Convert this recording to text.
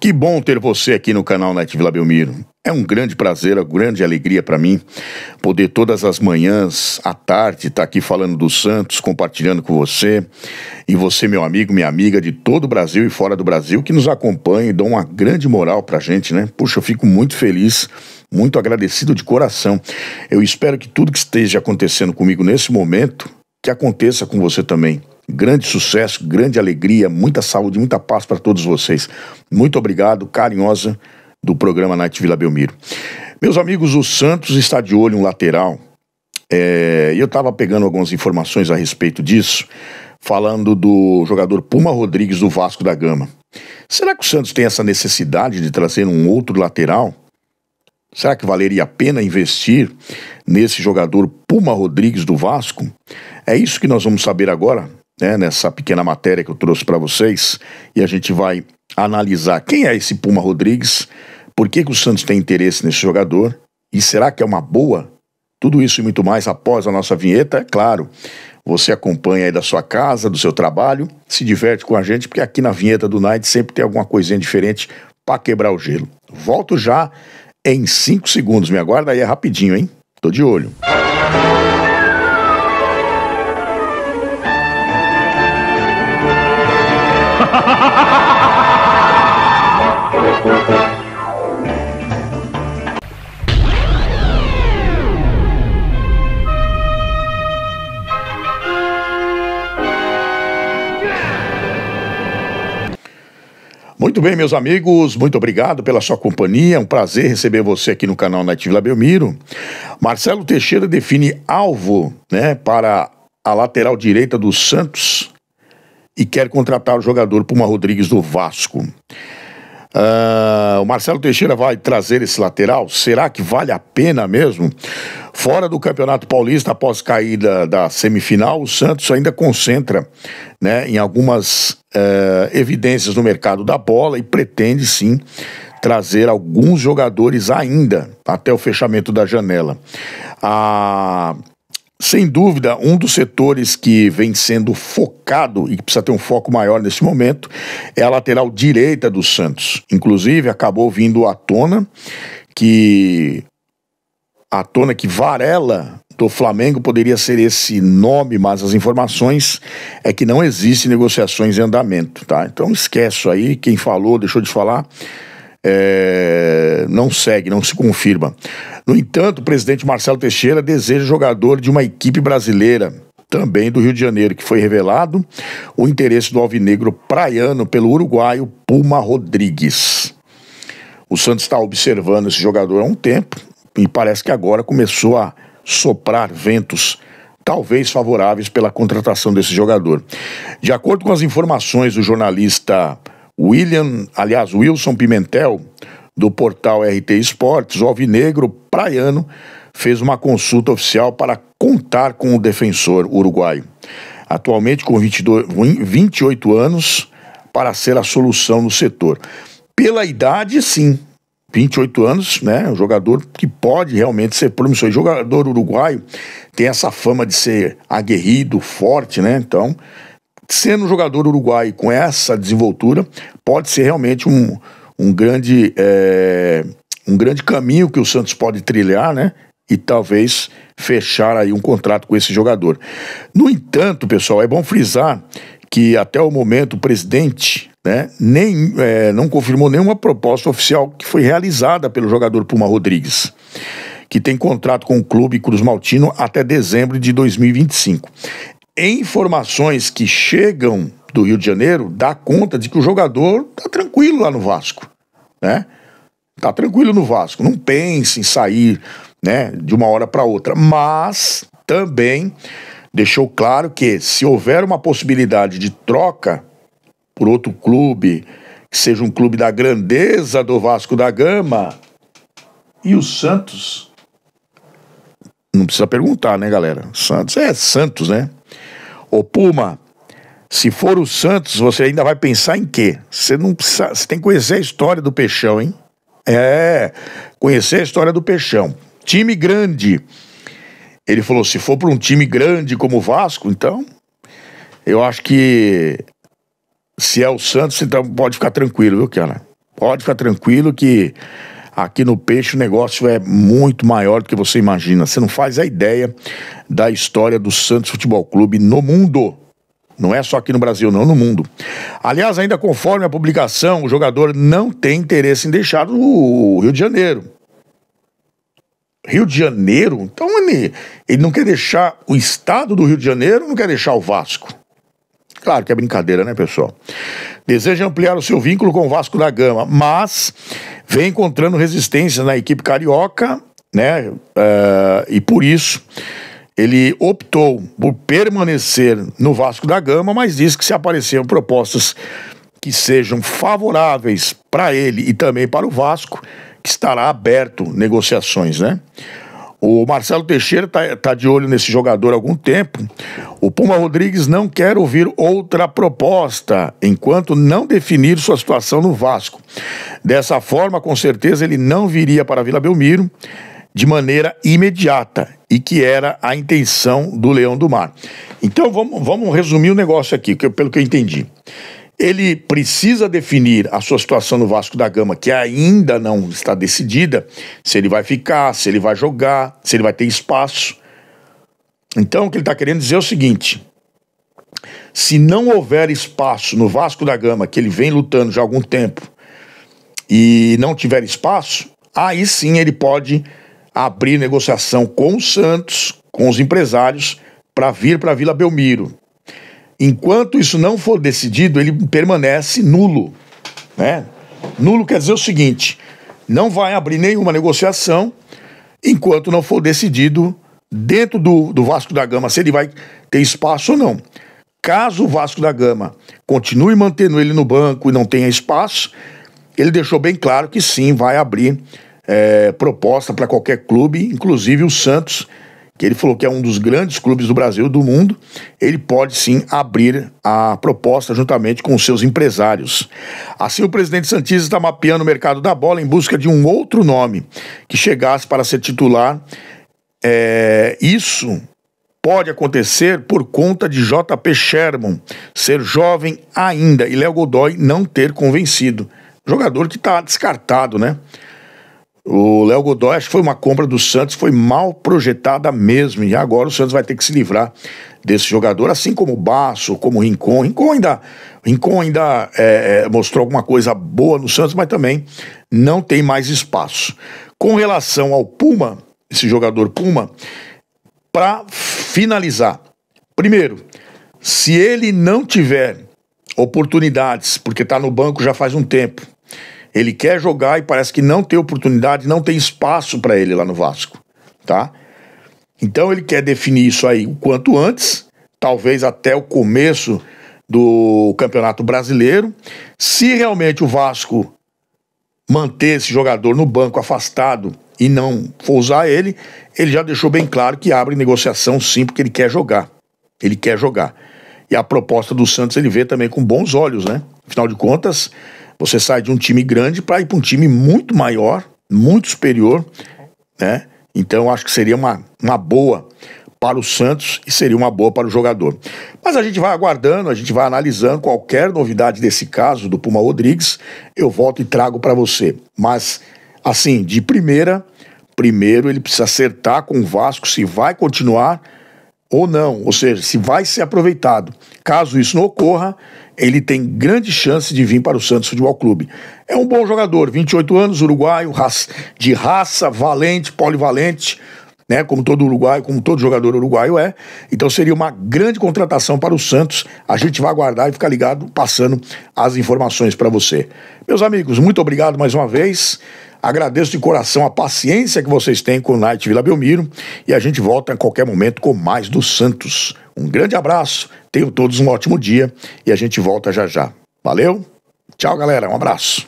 Que bom ter você aqui no canal Night Vila Belmiro. É um grande prazer, uma grande alegria para mim poder todas as manhãs, à tarde, estar aqui falando do Santos, compartilhando com você. E você, meu amigo, minha amiga de todo o Brasil e fora do Brasil, que nos acompanha e dão uma grande moral pra gente, né? Puxa, eu fico muito feliz, muito agradecido de coração. Eu espero que tudo que esteja acontecendo comigo nesse momento, que aconteça com você também. Grande sucesso, grande alegria, muita saúde, muita paz para todos vocês. Muito obrigado, carinhosa, do programa Night Vila Belmiro. Meus amigos, o Santos está de olho em um lateral. Eu estava pegando algumas informações a respeito disso, falando do jogador Puma Rodrigues do Vasco da Gama. Será que o Santos tem essa necessidade de trazer um outro lateral? Será que valeria a pena investir nesse jogador Puma Rodrigues do Vasco? É isso que nós vamos saber agora, né, nessa pequena matéria que eu trouxe para vocês, e a gente vai analisar quem é esse Puma Rodrigues, por que o Santos tem interesse nesse jogador, e será que é uma boa? Tudo isso e muito mais após a nossa vinheta, é claro. Você acompanha aí da sua casa, do seu trabalho, se diverte com a gente, porque aqui na vinheta do Night sempre tem alguma coisinha diferente para quebrar o gelo. Volto já em 5 segundos, me aguarda aí, é rapidinho, hein? Tô de olho. Muito bem, meus amigos, muito obrigado pela sua companhia, é um prazer receber você aqui no canal Night Vila Belmiro. Marcelo Teixeira define alvo, né, para a lateral direita do Santos e quer contratar o jogador Puma Rodrigues do Vasco. O Marcelo Teixeira vai trazer esse lateral? Será que vale a pena mesmo? Fora do Campeonato Paulista, após cair da semifinal, o Santos ainda concentra, né, em algumas evidências no mercado da bola e pretende sim trazer alguns jogadores ainda até o fechamento da janela. Sem dúvida, um dos setores que vem sendo focado e que precisa ter um foco maior nesse momento é a lateral direita do Santos. Inclusive, acabou vindo à tona que Varela do Flamengo poderia ser esse nome, mas as informações é que não existe negociações em andamento, tá? Então esquece aí, quem falou, deixou de falar, não segue, não se confirma. No entanto, o presidente Marcelo Teixeira deseja jogador de uma equipe brasileira, também do Rio de Janeiro, que foi revelado o interesse do alvinegro praiano pelo uruguaio Puma Rodrigues. O Santos está observando esse jogador há um tempo e parece que agora começou a soprar ventos talvez favoráveis pela contratação desse jogador. De acordo com as informações do jornalista Wilson Pimentel, do portal RT Esportes, o alvinegro praiano fez uma consulta oficial para contar com o defensor uruguaio, atualmente com 28 anos, para ser a solução no setor. Pela idade, sim, 28 anos, né, um jogador que pode realmente ser promissor. O jogador uruguaio tem essa fama de ser aguerrido, forte, né, então, sendo um jogador uruguaio com essa desenvoltura, pode ser realmente um grande caminho que o Santos pode trilhar, né? E talvez fechar aí um contrato com esse jogador. No entanto, pessoal, é bom frisar que até o momento o presidente, né, não confirmou nenhuma proposta oficial que foi realizada pelo jogador Puma Rodrigues, que tem contrato com o clube Cruz Maltino até dezembro de 2025. Informações que chegam do Rio de Janeiro dá conta de que o jogador tá tranquilo lá no Vasco, né? Tá tranquilo no Vasco, não pense em sair, né, de uma hora para outra, mas também deixou claro que se houver uma possibilidade de troca por outro clube, que seja um clube da grandeza do Vasco da Gama, e o Santos, não precisa perguntar, né, galera? Santos é Santos, né? Ô Puma, se for o Santos, você ainda vai pensar em quê? Você tem que conhecer a história do Peixão, hein? Conhecer a história do Peixão. Time grande. Ele falou, se for para um time grande como o Vasco, então, eu acho que se é o Santos, então pode ficar tranquilo, viu, cara? Pode ficar tranquilo que aqui no Peixe o negócio é muito maior do que você imagina. Você não faz a ideia da história do Santos Futebol Clube no mundo. Não é só aqui no Brasil, não, no mundo. Aliás, ainda conforme a publicação, o jogador não tem interesse em deixar o Rio de Janeiro. Rio de Janeiro? Então ele não quer deixar o estado do Rio de Janeiro, não quer deixar o Vasco. Claro que é brincadeira, né, pessoal? Deseja ampliar o seu vínculo com o Vasco da Gama, mas vem encontrando resistência na equipe carioca, né? E por isso ele optou por permanecer no Vasco da Gama, mas disse que se apareceram propostas que sejam favoráveis para ele e também para o Vasco, que estará aberto negociações, né? O Marcelo Teixeira tá de olho nesse jogador há algum tempo. O Puma Rodrigues não quer ouvir outra proposta enquanto não definir sua situação no Vasco. Dessa forma, com certeza, ele não viria para a Vila Belmiro de maneira imediata, e que era a intenção do Leão do Mar. Então vamos resumir o negócio aqui, pelo que eu entendi. Ele precisa definir a sua situação no Vasco da Gama, que ainda não está decidida, se ele vai ficar, se ele vai jogar, se ele vai ter espaço. Então o que ele está querendo dizer é o seguinte: se não houver espaço no Vasco da Gama, que ele vem lutando já há algum tempo, e não tiver espaço, aí sim ele pode abrir negociação com o Santos, com os empresários, para vir para a Vila Belmiro. Enquanto isso não for decidido, ele permanece nulo, né? Nulo quer dizer o seguinte: não vai abrir nenhuma negociação enquanto não for decidido dentro do Vasco da Gama se ele vai ter espaço ou não. Caso o Vasco da Gama continue mantendo ele no banco e não tenha espaço, ele deixou bem claro que sim, vai abrir proposta para qualquer clube, inclusive o Santos, que ele falou que é um dos grandes clubes do Brasil, do mundo. Ele pode sim abrir a proposta juntamente com os seus empresários. Assim, o presidente santista está mapeando o mercado da bola em busca de um outro nome que chegasse para ser titular. Isso pode acontecer por conta de JP Sherman ser jovem ainda e Léo Godoy não ter convencido. Jogador que está descartado, né? O Léo Godoy, acho que foi uma compra do Santos, foi mal projetada mesmo, e agora o Santos vai ter que se livrar desse jogador, assim como o Basso, como o Rincon. Rincon ainda mostrou alguma coisa boa no Santos, mas também não tem mais espaço. Com relação ao Puma, esse jogador Puma, para finalizar, primeiro, se ele não tiver oportunidades, porque está no banco já faz um tempo, ele quer jogar e parece que não tem oportunidade, não tem espaço para ele lá no Vasco, tá? Então ele quer definir isso aí o quanto antes, talvez até o começo do Campeonato Brasileiro. Se realmente o Vasco manter esse jogador no banco afastado e não for usar ele, ele já deixou bem claro que abre negociação sim, porque ele quer jogar. Ele quer jogar. E a proposta do Santos ele vê também com bons olhos, né? Afinal de contas, você sai de um time grande para ir para um time muito maior, muito superior, né? Então acho que seria uma boa para o Santos e seria uma boa para o jogador. Mas a gente vai aguardando, a gente vai analisando qualquer novidade desse caso do Puma Rodrigues, eu volto e trago para você. Mas, assim, de primeiro ele precisa acertar com o Vasco se vai continuar ou não, ou seja, se vai ser aproveitado. Caso isso não ocorra, ele tem grande chance de vir para o Santos Futebol Clube. É um bom jogador, 28 anos, uruguaio, de raça, valente, polivalente, né, como todo uruguaio, como todo jogador uruguaio é. Então seria uma grande contratação para o Santos. A gente vai aguardar e ficar ligado, passando as informações para você. Meus amigos, muito obrigado mais uma vez. Agradeço de coração a paciência que vocês têm com o Night Vila Belmiro e a gente volta a qualquer momento com mais do Santos. Um grande abraço, tenham todos um ótimo dia e a gente volta já já. Valeu? Tchau, galera, um abraço.